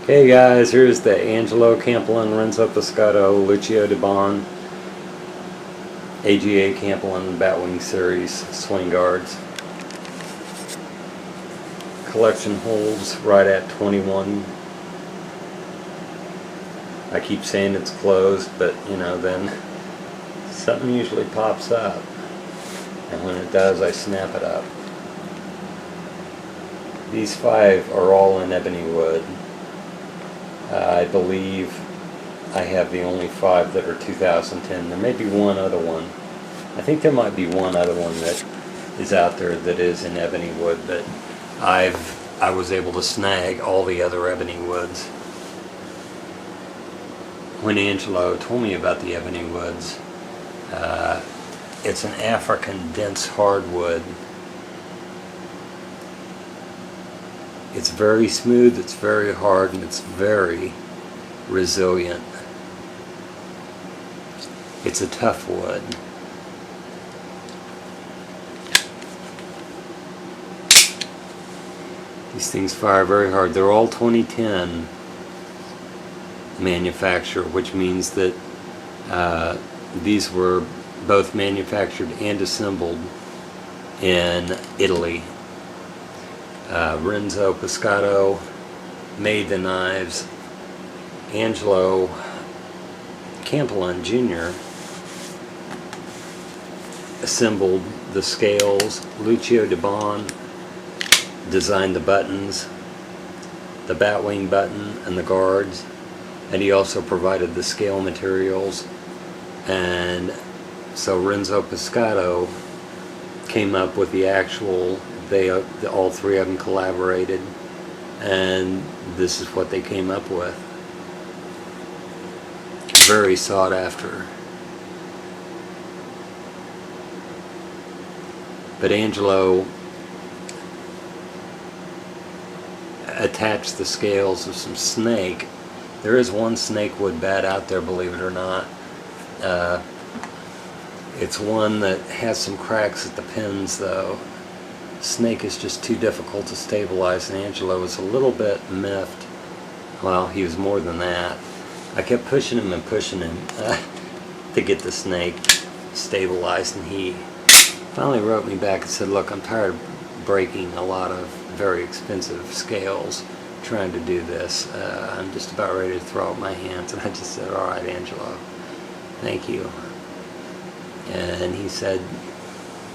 Hey guys, here's the Angelo Campolin, Renzo Poscotto, Lucio Di Bon, AGA Campolin Batwing Series Swinguards. Collection holds right at 21. I keep saying it's closed, but you know, then something usually pops up. And when it does, I snap it up. These 5 are all in ebony wood. I believe I have the only 5 that are 2010. There may be one other one. I think there might be one other one that is out there that is in ebony wood, but I was able to snag all the other ebony woods. When Angelo told me about the ebony woods, it's an African dense hardwood. It's very smooth, it's very hard, and it's very resilient. It's a tough wood. These things fire very hard. They're all 2010 manufacture, which means that these were both manufactured and assembled in Italy. Renzo Poscotto made the knives. Angelo Campolin Jr. assembled the scales. Lucio Di Bon designed the buttons, the Batwing button and the guards, and he also provided the scale materials. And so Renzo Poscotto came up with the actual, all 3 of them collaborated, and this is what they came up with. Very sought after. But Angelo attached the scales of some snake. There is one snakewood bat out there, believe it or not. It's one that has some cracks at the pins though. Snake is just too difficult to stabilize, and Angelo was a little bit miffed. Well, he was more than that. I kept pushing him and pushing him to get the snake stabilized, and he finally wrote me back and said, look, I'm tired of breaking a lot of very expensive scales trying to do this. I'm just about ready to throw up my hands. And I just said, all right, Angelo, thank you. And he said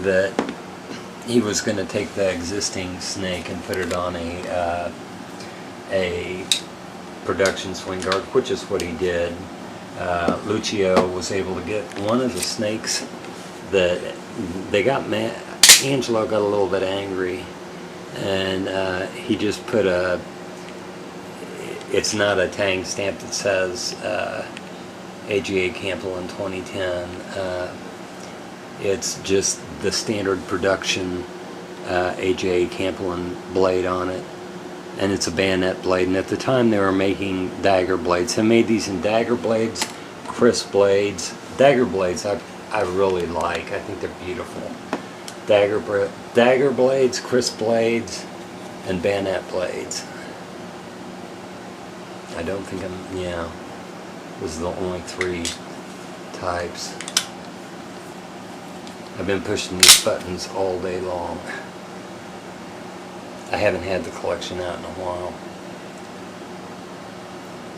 that he was going to take the existing snake and put it on a production swing guard, which is what he did. Lucio was able to get one of the snakes that they got mad. Angelo got a little bit angry, and he just put it's not a tag stamp that says AGA Campolin 2010. It's just the standard production AGA Campolin blade on it, and it's a bayonet blade. And at the time they were making dagger blades. I made these in dagger blades, crisp blades. Dagger blades I really like. I think they're beautiful. Dagger blades, crisp blades, and bayonet blades. I don't think those are the only 3 types. I've been pushing these buttons all day long. I haven't had the collection out in a while.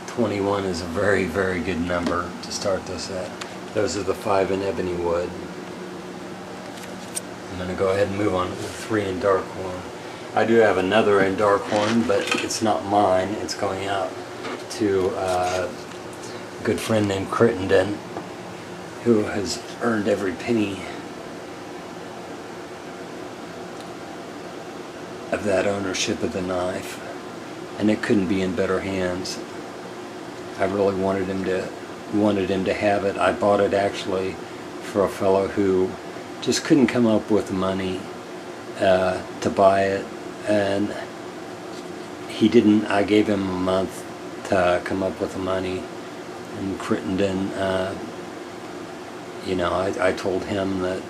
21 is a very, very good number to start this at. Those are the 5 in ebony wood. I'm going to go ahead and move on to the 3 in dark horn. I do have another in dark horn, but it's not mine. It's going out to a good friend named Crittenden, who has earned every penny of that ownership of the knife, and it couldn't be in better hands. I really wanted him to have it. I bought it actually for a fellow who just couldn't come up with the money to buy it, and he didn't. I gave him a month to come up with the money, and Crittenden, I told him that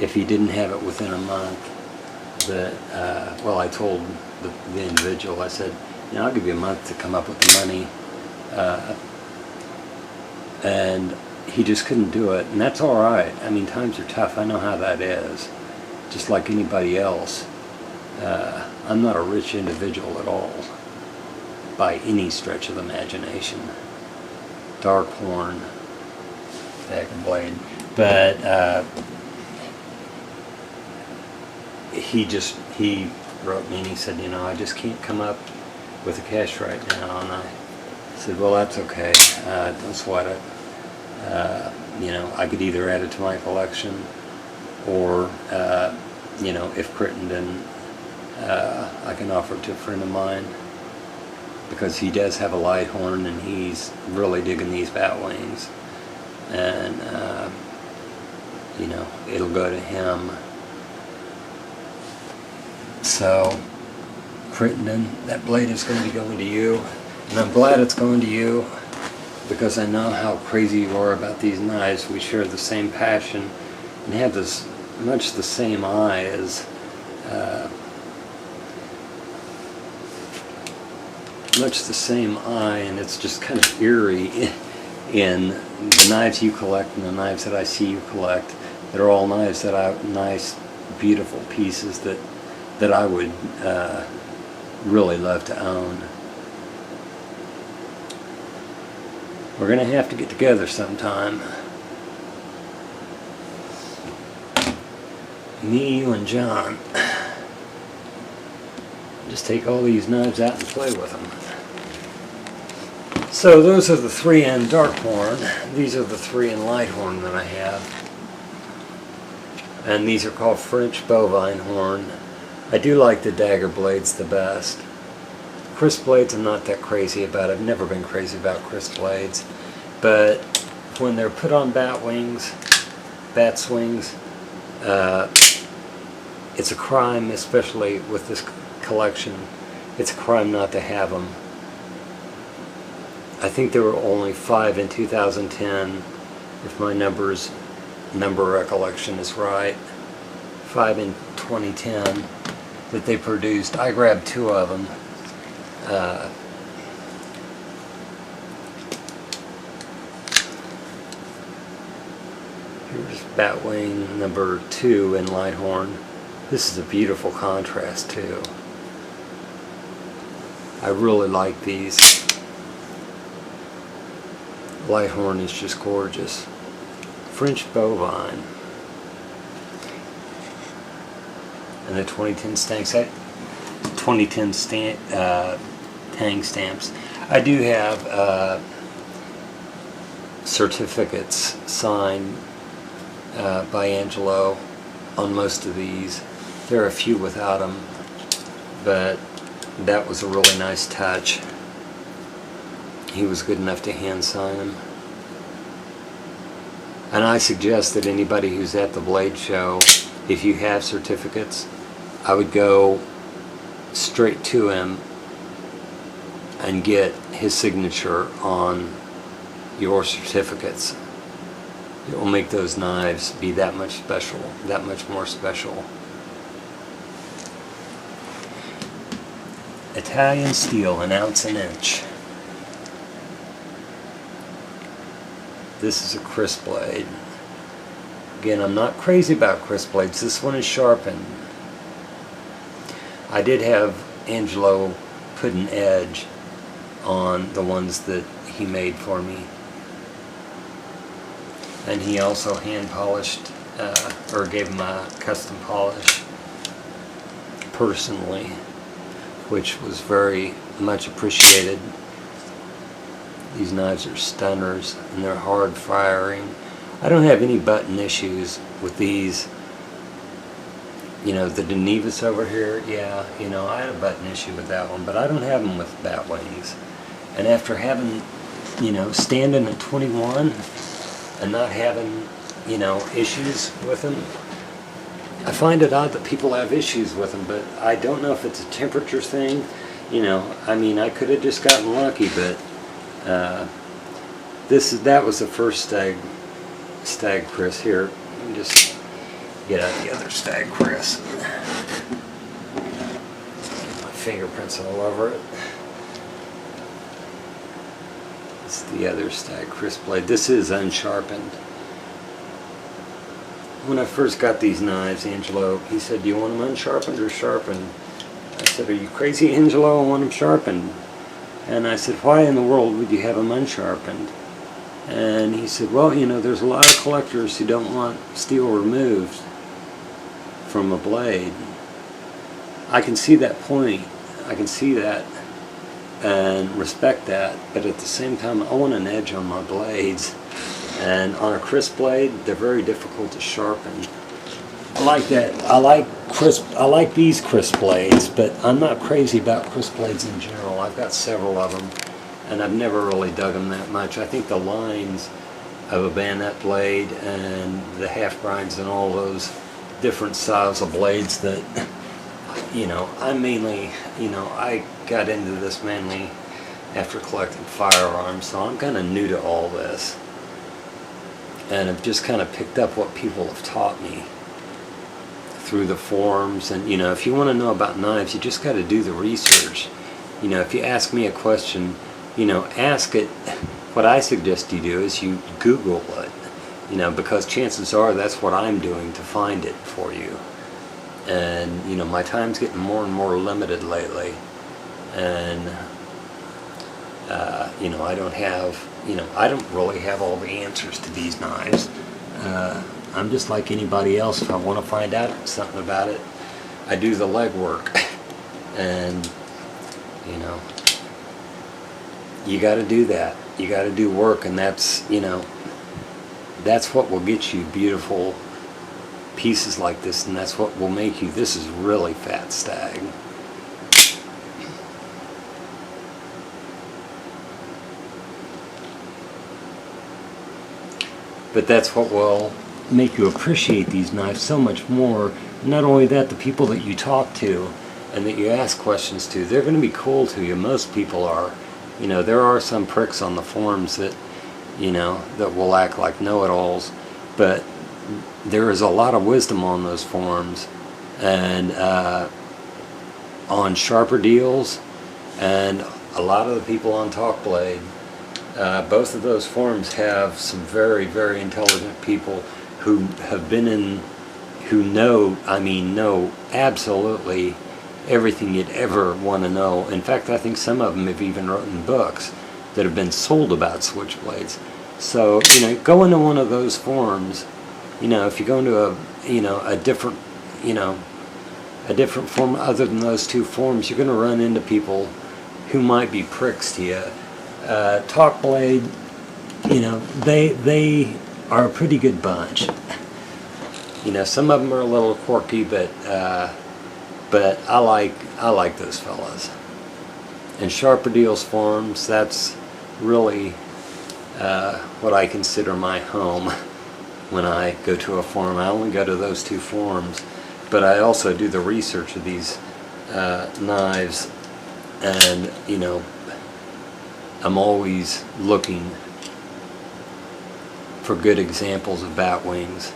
if he didn't have it within a month, that I told the individual, I said, you know, I'll give you a month to come up with the money. And he just couldn't do it, and that's all right. I mean, times are tough. I know how that is, just like anybody else. I'm not a rich individual at all, by any stretch of the imagination. Dark horn, dagger blade, but he wrote me and he said, you know, I just can't come up with the cash right now, and I said, well, that's okay. Don't sweat it. You know, I could either add it to my collection, or you know, if Crittenden, I can offer it to a friend of mine, because he does have a light horn and he's really digging these Batwings, and you know, it'll go to him. So, Crittenden, that blade is going to be going to you, and I'm glad it's going to you, because I know how crazy you are about these knives. We share the same passion and have this much the same eye as and it's just kind of eerie in the knives you collect and the knives that I see you collect. They're all knives that nice, beautiful pieces that I would really love to own. We're going to have to get together sometime. Me, you, and John. Just take all these knives out and play with them. So those are the 3 in dark horn. These are the 3 in light horn that I have. And these are called French bovine horn. I do like the dagger blades the best. Crisp blades I'm not that crazy about. I've never been crazy about crisp blades. But when they're put on Batswings, it's a crime, especially with this collection. It's a crime not to have them. I think there were only 5 in 2010, if my number recollection is right. 5 in 2010 that they produced. I grabbed 2 of them. Here's Batwing number 2 in light horn. This is a beautiful contrast too. I really like these. Light horn is just gorgeous. French bovine. And the 2010 tang stamps. I do have certificates signed by Angelo on most of these. There are a few without them, but that was a really nice touch. He was good enough to hand sign them. And I suggest that anybody who's at the Blade Show, if you have certificates, I would go straight to him and get his signature on your certificates. It will make those knives be that much special, that much more special. Italian steel, 1 ounce an inch. This is a crisp blade. Again, I'm not crazy about crisp blades. This one is sharpened. I did have Angelo put an edge on the ones that he made for me. And he also hand polished, or gave them a custom polish personally, which was very much appreciated. These knives are stunners, and they're hard firing. I don't have any button issues with these. You know, the Denevus over here, yeah, you know, I had a button issue with that one, but I don't have them with Batwings. And after having, you know, standing at 21 and not having, you know, issues with them, I find it odd that people have issues with them, but I don't know if it's a temperature thing. You know, I mean, I could have just gotten lucky, but that was the first stag Chris. Here, let me just get out the other stag Chris. My fingerprints all over it. It's the other stag crisp blade. This is unsharpened. When I first got these knives, Angelo, he said, "Do you want them unsharpened or sharpened?" I said, "Are you crazy, Angelo? I want them sharpened." And I said, "Why in the world would you have them unsharpened?" And he said, "Well, you know, there's a lot of collectors who don't want steel removed from a blade." I can see that point. I can see that and respect that, but at the same time, I want an edge on my blades. And on a crisp blade, they're very difficult to sharpen. I like that. I like these crisp blades, but I'm not crazy about crisp blades in general. I've got several of them, and I've never really dug them that much. I think the lines of a bayonet blade and the half grinds and all those different styles of blades that, you know, I got into this mainly after collecting firearms, so I'm kind of new to all this. And I've just kind of picked up what people have taught me through the forums. And, you know, if you want to know about knives, you just got to do the research. You know, if you ask me a question, you know, ask it. What I suggest you do is you Google it, you know, because chances are that's what I'm doing to find it for you. And, you know, my time's getting more and more limited lately. And, you know, I don't really have all the answers to these knives. I'm just like anybody else. If I want to find out something about it, I do the legwork. And, you know, you got to do that. You got to do work, and that's, you know, that's what will get you beautiful pieces like this, and that's what will make you, this is really fat stag. But that's what will make you appreciate these knives so much more. Not only that, the people that you talk to and that you ask questions to, they're going to be cool to you. Most people are. You know, there are some pricks on the forums that, you know, that will act like know-it-alls, but there is a lot of wisdom on those forums, and on Sharper Deals, and a lot of the people on Talkblade. Both of those forums have some very, very intelligent people who have been in, who know absolutely everything you'd ever want to know. In fact, I think some of them have even written books that have been sold about switchblades. So, you know, go into one of those forums. You know, if you go into a different forum other than those two forums, you're going to run into people who might be pricks to you. Talkblade, you know, they are a pretty good bunch. You know, some of them are a little quirky, but I like those fellas. And Sharper Deals forums, that's really what I consider my home. When I go to a forum, I only go to those two forums, but I also do the research of these knives, and, you know, I'm always looking for good examples of Batwings.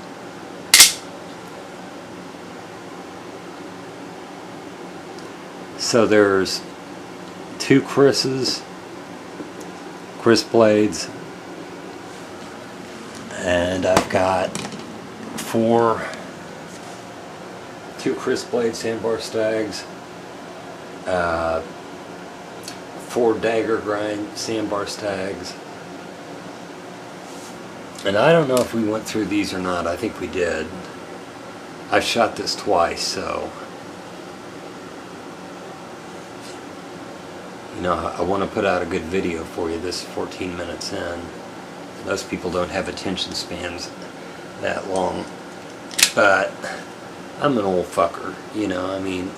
So there's two crisp blades, and I've got two crisp blade sandbar stags, 4 dagger grind sandbar stags, and I don't know if we went through these or not. I think we did. I've shot this twice, so you know, I want to put out a good video for you. This is 14 minutes in. Most people don't have attention spans that long, but I'm an old fucker, you know. I mean,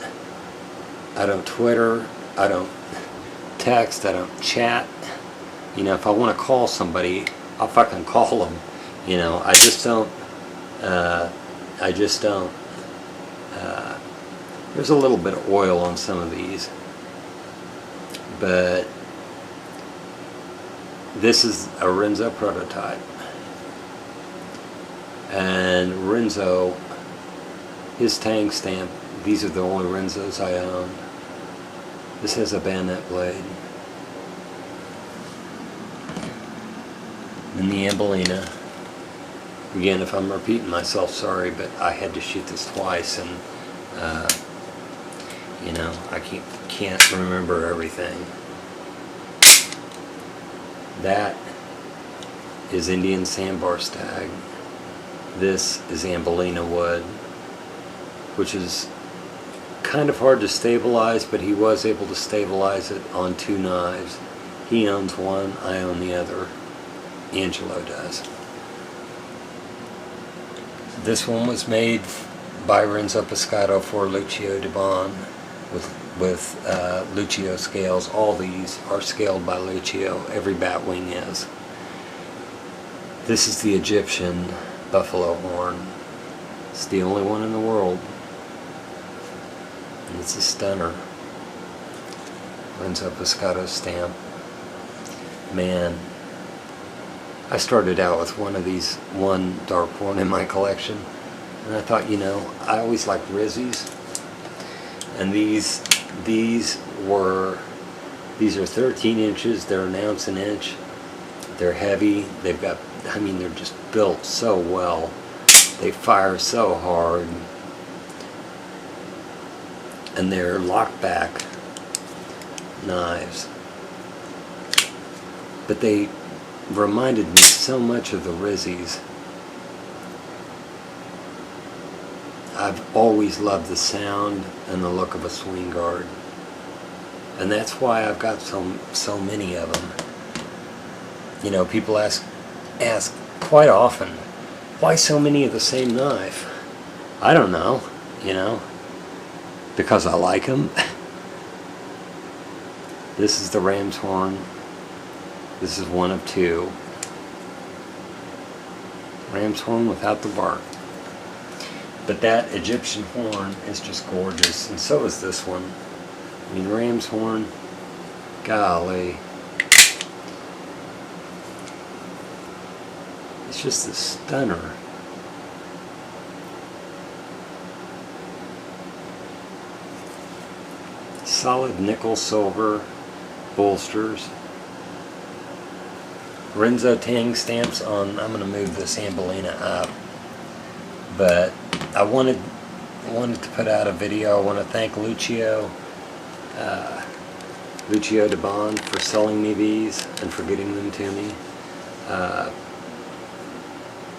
I don't Twitter, I don't text, I don't chat. You know, if I want to call somebody, I'll fucking call them. You know, I just don't. There's a little bit of oil on some of these, but this is a Renzo prototype, and Renzo, his tang stamp, these are the only Renzos I own. This has a bayonet blade. And the Ambolina. Again, if I'm repeating myself, sorry, but I had to shoot this twice, and you know, I can't remember everything. That is Indian sandbar stag. This is Ambolina wood, which is kind of hard to stabilize, but he was able to stabilize it on 2 knives. He owns one, I own the other. Angelo does. This one was made by Renzo Poscotto for Lucio Di Bon with Lucio scales. All these are scaled by Lucio. Every Batwing is. This is the Egyptian buffalo horn. It's the only one in the world. And it's a stunner. Renzo Poscotto stamp. Man, I started out with one dark horn in my collection, and I thought, you know, I always liked Rizzies, and these are 13 inches. They're an ounce an inch. They're heavy. They've got, I mean, they're just built so well. They fire so hard, and they're lockback knives. But they reminded me so much of the Rizzies. I've always loved the sound and the look of a Swinguard, and that's why I've got so many of them. You know, people ask quite often, why so many of the same knife? I don't know, you know, because I like them. This is the ram's horn. This is one of 2. Ram's horn without the bark. But that Egyptian horn is just gorgeous, and so is this one. I mean, ram's horn, golly. It's just a stunner. Solid nickel silver bolsters. Renzo Tang stamps on. I'm going to move this Ambolina up, but I wanted to put out a video. I want to thank Lucio Di Bon for selling me these and for getting them to me.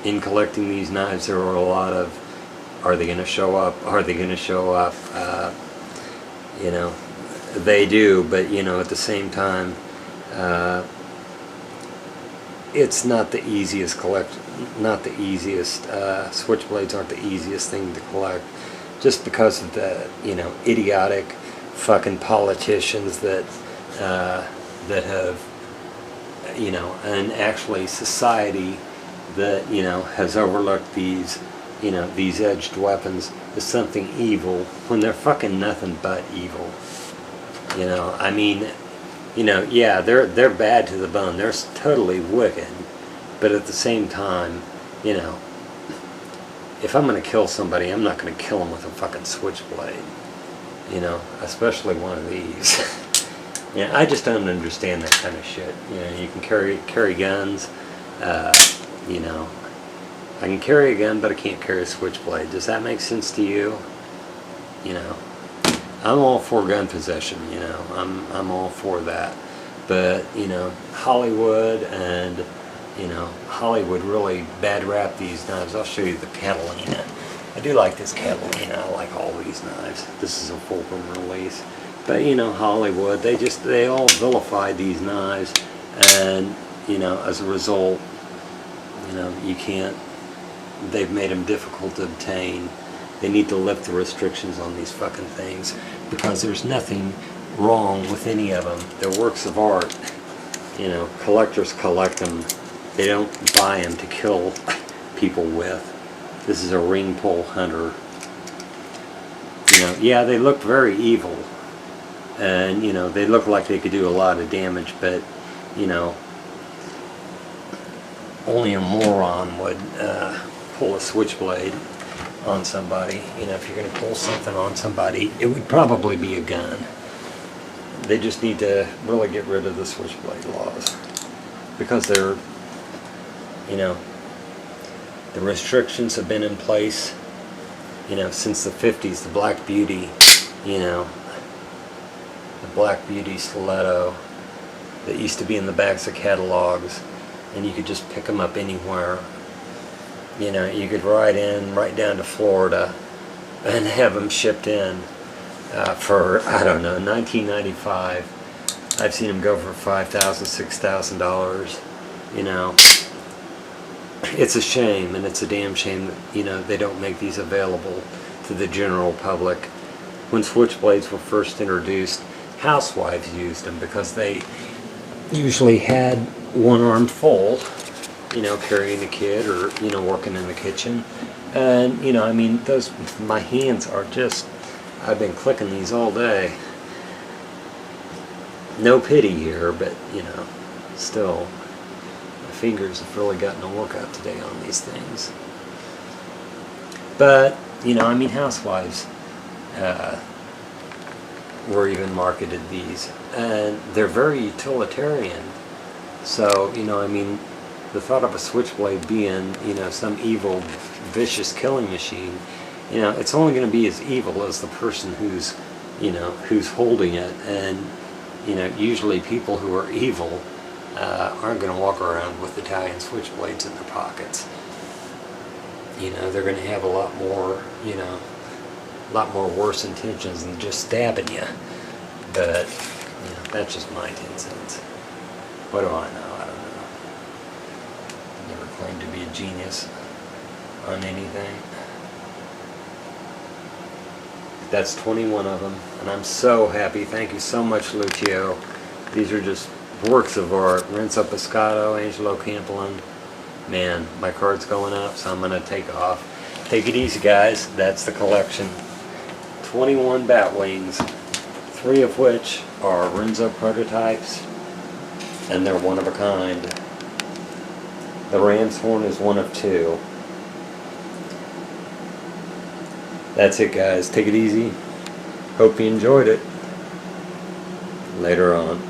In collecting these knives, there were a lot of, are they going to show up? Are they going to show up? You know, they do, but you know, at the same time, it's not the easiest switchblades aren't the easiest thing to collect, just because of the, you know, idiotic fucking politicians that have, you know, and actually society that, you know, has overlooked these, you know, these edged weapons as something evil when they're fucking nothing but evil. You know, I mean, you know, yeah, they're bad to the bone. They're totally wicked. But at the same time, you know, if I'm going to kill somebody, I'm not going to kill them with a fucking switchblade. You know, especially one of these. Yeah, I just don't understand that kind of shit. You know, you can carry guns. You know, I can carry a gun, but I can't carry a switchblade. Does that make sense to you? You know, I'm all for gun possession. You know, I'm all for that. But you know, Hollywood and, you know, Hollywood really bad rap these knives. I'll show you the Catalina. I do like this Catalina. I like all these knives. This is a Fulcrum release. But you know, Hollywood, they all vilify these knives, and you know, as a result, you know, you can't, they've made them difficult to obtain. They need to lift the restrictions on these fucking things, because there's nothing wrong with any of them. They're works of art. You know, collectors collect them. They don't buy them to kill people with. This is a ring pole hunter. You know, yeah, they look very evil, and you know, they look like they could do a lot of damage, but you know, only a moron would pull a switchblade on somebody. You know, if you're going to pull something on somebody, it would probably be a gun. They just need to really get rid of the switchblade laws, because they're you know, the restrictions have been in place, you know, since the 50s. The Black Beauty, you know, the Black Beauty stiletto that used to be in the backs of catalogs, and you could just pick them up anywhere. You know, you could ride right down to Florida and have them shipped in for, I don't know, $19.95. I've seen them go for $5,000, $6,000. You know, it's a shame, and it's a damn shame that, you know, they don't make these available to the general public. When Switchblades were first introduced, housewives used them because they usually had one arm full, you know, carrying a kid or, you know, working in the kitchen. And, you know, I mean, my hands are just, I've been clicking these all day. No pity here, but, you know, still, my fingers have really gotten a workout today on these things. But, you know, I mean, housewives were even marketed these, and they're very utilitarian. So, you know, I mean, the thought of a Switchblade being, you know, some evil, vicious killing machine, you know, it's only going to be as evil as the person who's, you know, who's holding it. And, you know, usually people who are evil aren't going to walk around with Italian Switchblades in their pockets. You know, they're going to have a lot more, you know, a lot more worse intentions than just stabbing you. But, you know, that's just my 10 cents. What do I know? I don't know. Never claimed to be a genius on anything. That's 21 of them, and I'm so happy. Thank you so much, Lucio. These are just works of art. Renzo Poscotto, Angelo Campolin. Man, my card's going up, so I'm going to take off. Take it easy, guys. That's the collection. 21 Batwings, 3 of which are Renzo prototypes, and they're one of a kind. The ram's horn is one of 2. That's it, guys. Take it easy. Hope you enjoyed it. Later on.